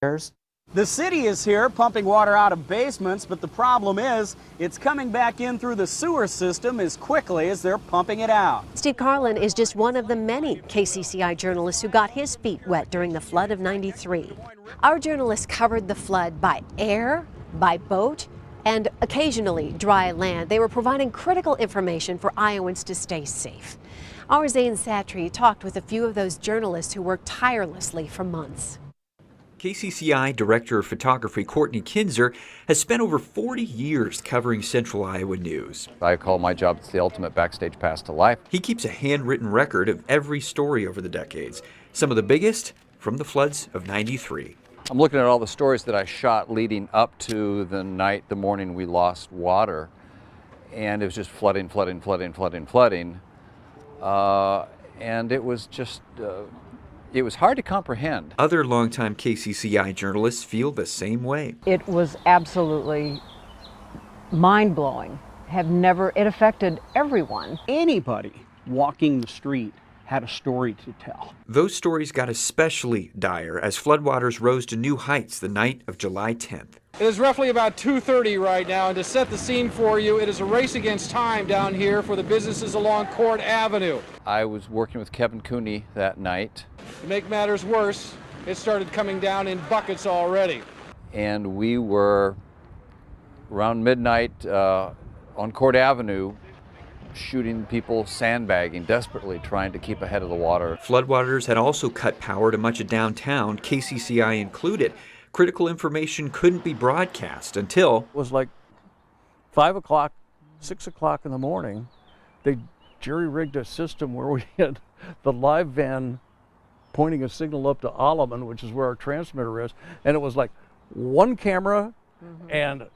The city is here pumping water out of basements, but the problem is it's coming back in through the sewer system as quickly as they're pumping it out. Steve Carlin is just one of the many KCCI journalists who got his feet wet during the flood of '93. Our journalists covered the flood by air, by boat, and occasionally dry land. They were providing critical information for Iowans to stay safe. Our Zane Satry talked with a few of those journalists who worked tirelessly for months. KCCI Director of Photography Courtney Kinzer has spent over 40 years covering Central Iowa news. I call my job the ultimate backstage pass to life. He keeps a handwritten record of every story over the decades, some of the biggest from the floods of '93. I'm looking at all the stories that I shot leading up to the morning we lost water, and it was just flooding. And it was just, it was hard to comprehend. Other longtime KCCI journalists feel the same way. It was absolutely mind-blowing. It affected everyone. Anybody walking the street had a story to tell. Those stories got especially dire as floodwaters rose to new heights the night of July 10th. It is roughly about 2:30 right now, and to set the scene for you, it is a race against time down here for the businesses along Court Avenue. I was working with Kevin Cooney that night. To make matters worse, it started coming down in buckets already. And we were around midnight on Court Avenue, shooting people, sandbagging, desperately trying to keep ahead of the water. Floodwaters had also cut power to much of downtown, KCCI included. Critical information couldn't be broadcast until... It was like 5 o'clock, 6 o'clock in the morning. They jerry-rigged a system where we had the live van pointing a signal up to Alleman, which is where our transmitter is, and it was like one camera and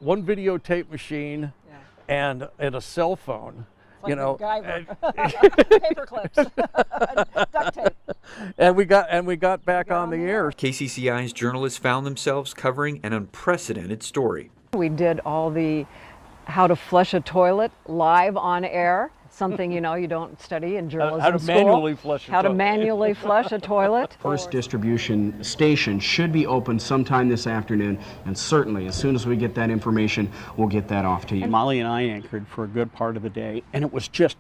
one videotape machine and a cell phone. Like, you know, paper clips, duct tape. And we got back on the air. KCCI's journalists found themselves covering an unprecedented story. We did all the how to flush a toilet live on air. Something you don't study in journalism How to school. manually flush a How to toilet. manually flush a toilet. First distribution station should be open sometime this afternoon, and certainly as soon as we get that information, we'll get that off to you. Molly and I anchored for a good part of the day, and it was just,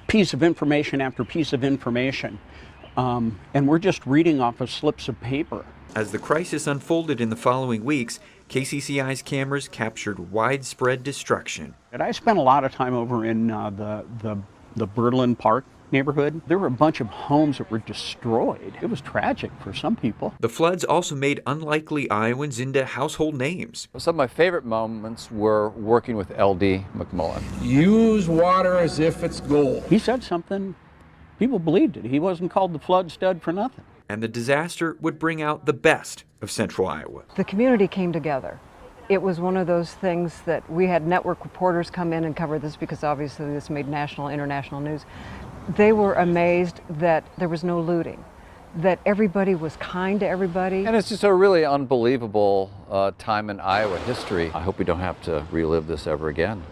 piece of information after piece of information. And we're just reading off of slips of paper. As the crisis unfolded in the following weeks, KCCI's cameras captured widespread destruction. And I spent a lot of time over in the Berlin Park neighborhood. There were a bunch of homes that were destroyed. It was tragic for some people. The floods also made unlikely Iowans into household names. Some of my favorite moments were working with L.D. McMullen. Use water as if it's gold. He said something, people believed it. He wasn't called the flood stud for nothing. And the disaster would bring out the best of Central Iowa. The community came together. It was one of those things that we had network reporters come in and cover this because obviously this made national, international news. They were amazed that there was no looting, that everybody was kind to everybody. And it's just a really unbelievable time in Iowa history. I hope we don't have to relive this ever again.